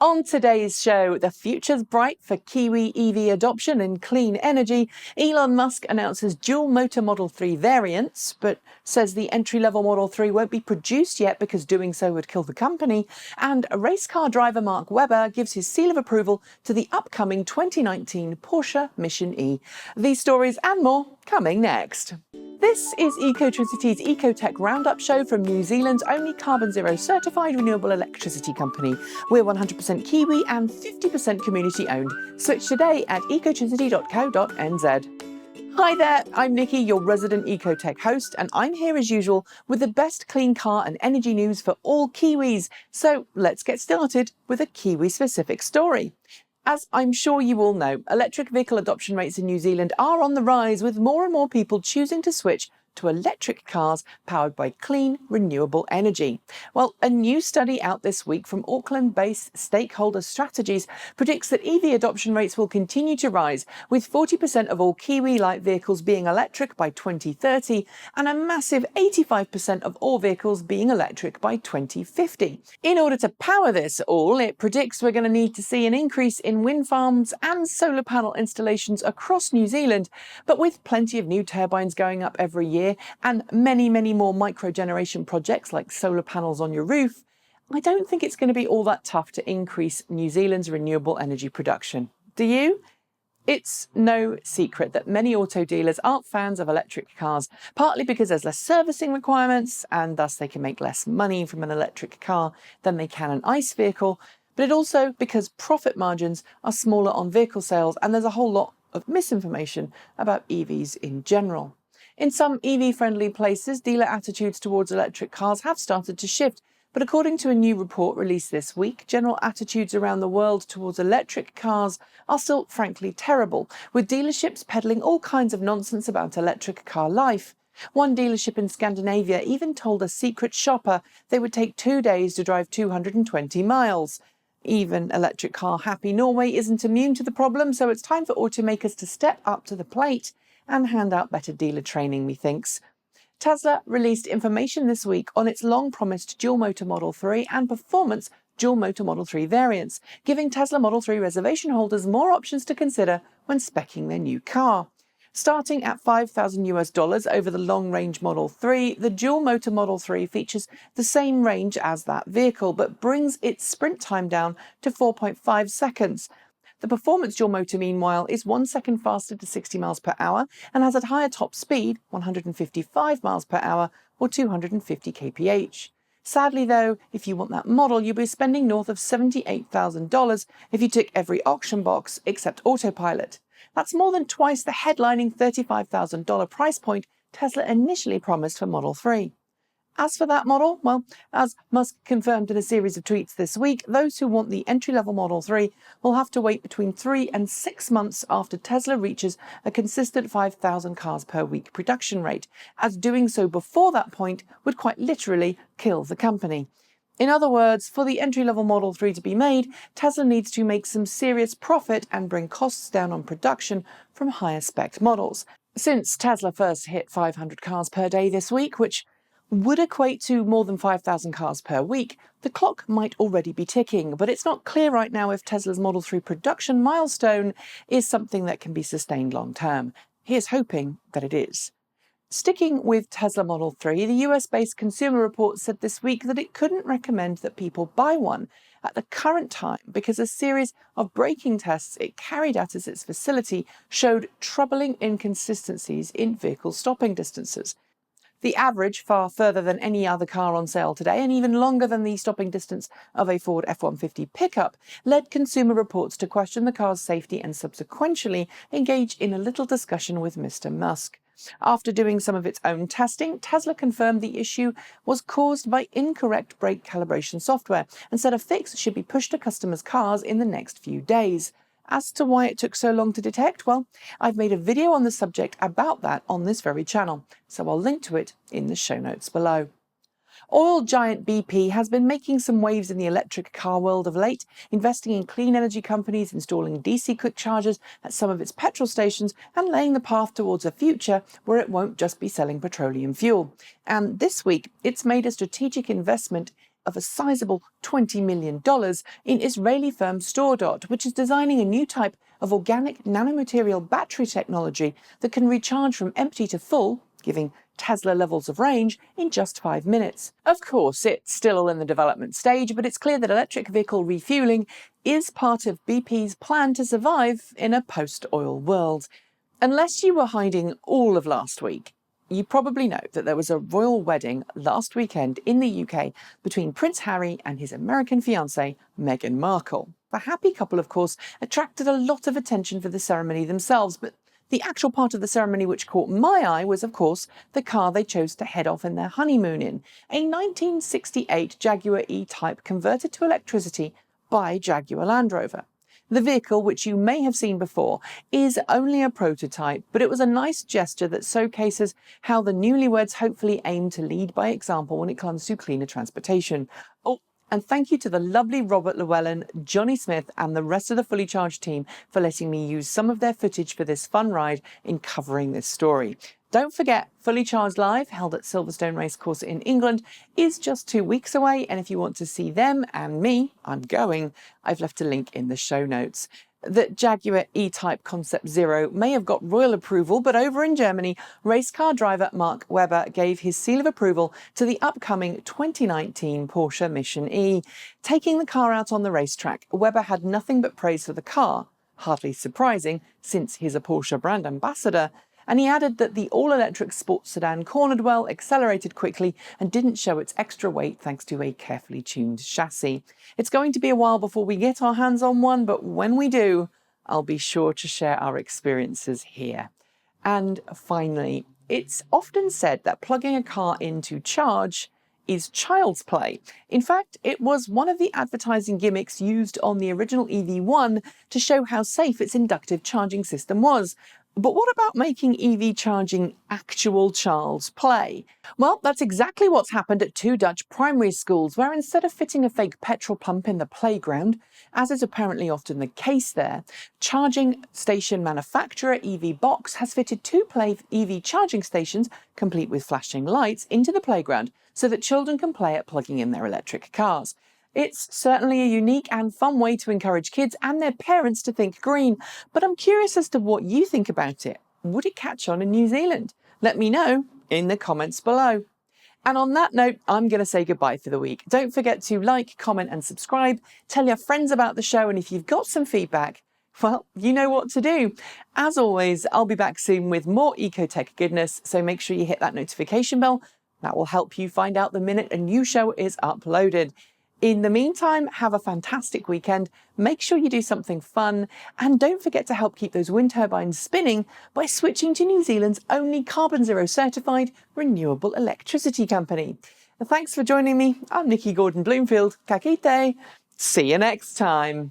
On today's show, the future's bright for Kiwi EV adoption and clean energy. Elon Musk announces dual motor Model 3 variants, but says the entry-level Model 3 won't be produced yet because doing so would kill the company. And race car driver Mark Webber gives his seal of approval to the upcoming 2019 Porsche Mission E. These stories and more coming next. This is Ecotricity's ecoTEC roundup show from New Zealand's only carboNZero certified renewable electricity company. We're 100% Kiwi and 50% community owned. Switch today at ecotricity.co.nz. Hi there, I'm Nikki, your resident ecoTEC host, and I'm here as usual with the best clean car and energy news for all Kiwis. So let's get started with a Kiwi-specific story. As I'm sure you all know, electric vehicle adoption rates in New Zealand are on the rise, with more and more people choosing to switch to electric cars powered by clean, renewable energy. Well, a new study out this week from Auckland-based Stakeholder Strategies predicts that EV adoption rates will continue to rise, with 40% of all Kiwi light vehicles being electric by 2030 and a massive 85% of all vehicles being electric by 2050. In order to power this all, it predicts we're going to need to see an increase in wind farms and solar panel installations across New Zealand, but with plenty of new turbines going up every year and many more micro-generation projects like solar panels on your roof, I don't think it's going to be all that tough to increase New Zealand's renewable energy production. Do you? It's no secret that many auto dealers aren't fans of electric cars, partly because there's less servicing requirements and thus they can make less money from an electric car than they can an ICE vehicle, but it also because profit margins are smaller on vehicle sales and there's a whole lot of misinformation about EVs in general. In some EV-friendly places, dealer attitudes towards electric cars have started to shift, but according to a new report released this week, general attitudes around the world towards electric cars are still frankly terrible, with dealerships peddling all kinds of nonsense about electric car life. One dealership in Scandinavia even told a secret shopper they would take 2 days to drive 220 miles. Even electric car happy Norway isn't immune to the problem, so it's time for automakers to step up to the plate and hand out better dealer training, methinks. Tesla released information this week on its long-promised dual-motor Model 3 and performance dual-motor Model 3 variants, giving Tesla Model 3 reservation holders more options to consider when speccing their new car. Starting at $5,000 over the long-range Model 3, the dual-motor Model 3 features the same range as that vehicle, but brings its sprint time down to 4.5 seconds. The performance dual motor, meanwhile, is 1 second faster to 60 miles per hour and has a higher top speed, 155 miles per hour or 250 kph. Sadly, though, if you want that model, you'll be spending north of $78,000 if you tick every auction box except autopilot. That's more than twice the headlining $35,000 price point Tesla initially promised for Model 3. As for that model, well, as Musk confirmed in a series of tweets this week, those who want the entry-level Model 3 will have to wait between 3 and 6 months after Tesla reaches a consistent 5,000 cars per week production rate, as doing so before that point would quite literally kill the company. In other words, for the entry-level Model 3 to be made, Tesla needs to make some serious profit and bring costs down on production from higher-spec models. Since Tesla first hit 500 cars per day this week, which would equate to more than 5,000 cars per week, the clock might already be ticking, but it's not clear right now if Tesla's Model 3 production milestone is something that can be sustained long-term. Here's hoping that it is. Sticking with Tesla Model 3, the US-based Consumer Report said this week that it couldn't recommend that people buy one at the current time because a series of braking tests it carried out at its facility showed troubling inconsistencies in vehicle stopping distances. The average, far further than any other car on sale today, and even longer than the stopping distance of a Ford F-150 pickup, led Consumer Reports to question the car's safety and subsequently engage in a little discussion with Mr. Musk. After doing some of its own testing, Tesla confirmed the issue was caused by incorrect brake calibration software and said a fix should be pushed to customers' cars in the next few days. As to why it took so long to detect, well, I've made a video on the subject about that on this very channel, so I'll link to it in the show notes below. Oil giant BP has been making some waves in the electric car world of late, investing in clean energy companies, installing DC quick chargers at some of its petrol stations, and laying the path towards a future where it won't just be selling petroleum fuel. And this week, it's made a strategic investment of a sizable $20 million in Israeli firm StoreDot, which is designing a new type of organic nanomaterial battery technology that can recharge from empty to full, giving Tesla levels of range in just 5 minutes. Of course, it's still in the development stage, but it's clear that electric vehicle refueling is part of BP's plan to survive in a post-oil world. Unless you were hiding all of last week, you probably know that there was a royal wedding last weekend in the UK between Prince Harry and his American fiancée, Meghan Markle. The happy couple, of course, attracted a lot of attention for the ceremony themselves, but the actual part of the ceremony which caught my eye was, of course, the car they chose to head off in their honeymoon in, a 1968 Jaguar E-Type converted to electricity by Jaguar Land Rover. The vehicle, which you may have seen before, is only a prototype, but it was a nice gesture that showcases how the newlyweds hopefully aim to lead by example when it comes to cleaner transportation. Oh, and thank you to the lovely Robert Llewellyn, Johnny Smith, and the rest of the Fully Charged team for letting me use some of their footage for this fun ride in covering this story. Don't forget, Fully Charged Live, held at Silverstone Racecourse in England, is just 2 weeks away, and if you want to see them and me, I'm going, I've left a link in the show notes. The Jaguar E-Type Concept Zero may have got royal approval, but over in Germany, race car driver Mark Webber gave his seal of approval to the upcoming 2019 Porsche Mission E. Taking the car out on the racetrack, Webber had nothing but praise for the car, hardly surprising since he's a Porsche brand ambassador. And he added that the all-electric sports sedan cornered well, accelerated quickly, and didn't show its extra weight thanks to a carefully tuned chassis. It's going to be a while before we get our hands on one, but when we do, I'll be sure to share our experiences here. And finally, it's often said that plugging a car in to charge is child's play. In fact, it was one of the advertising gimmicks used on the original EV1 to show how safe its inductive charging system was. But what about making EV charging actual child's play? Well, that's exactly what's happened at 2 Dutch primary schools, where instead of fitting a fake petrol pump in the playground, as is apparently often the case there, charging station manufacturer EV Box has fitted 2 EV charging stations, complete with flashing lights, into the playground so that children can play at plugging in their electric cars. It's certainly a unique and fun way to encourage kids and their parents to think green, but I'm curious as to what you think about it. Would it catch on in New Zealand? Let me know in the comments below. And on that note, I'm going to say goodbye for the week. Don't forget to like, comment and subscribe. Tell your friends about the show, and if you've got some feedback, well, you know what to do. As always, I'll be back soon with more ecoTEC goodness, so make sure you hit that notification bell. That will help you find out the minute a new show is uploaded. In the meantime, have a fantastic weekend, make sure you do something fun, and don't forget to help keep those wind turbines spinning by switching to New Zealand's only carboNZero certified renewable electricity company. Thanks for joining me. I'm Nikki Gordon-Bloomfield. Ka kite. See you next time.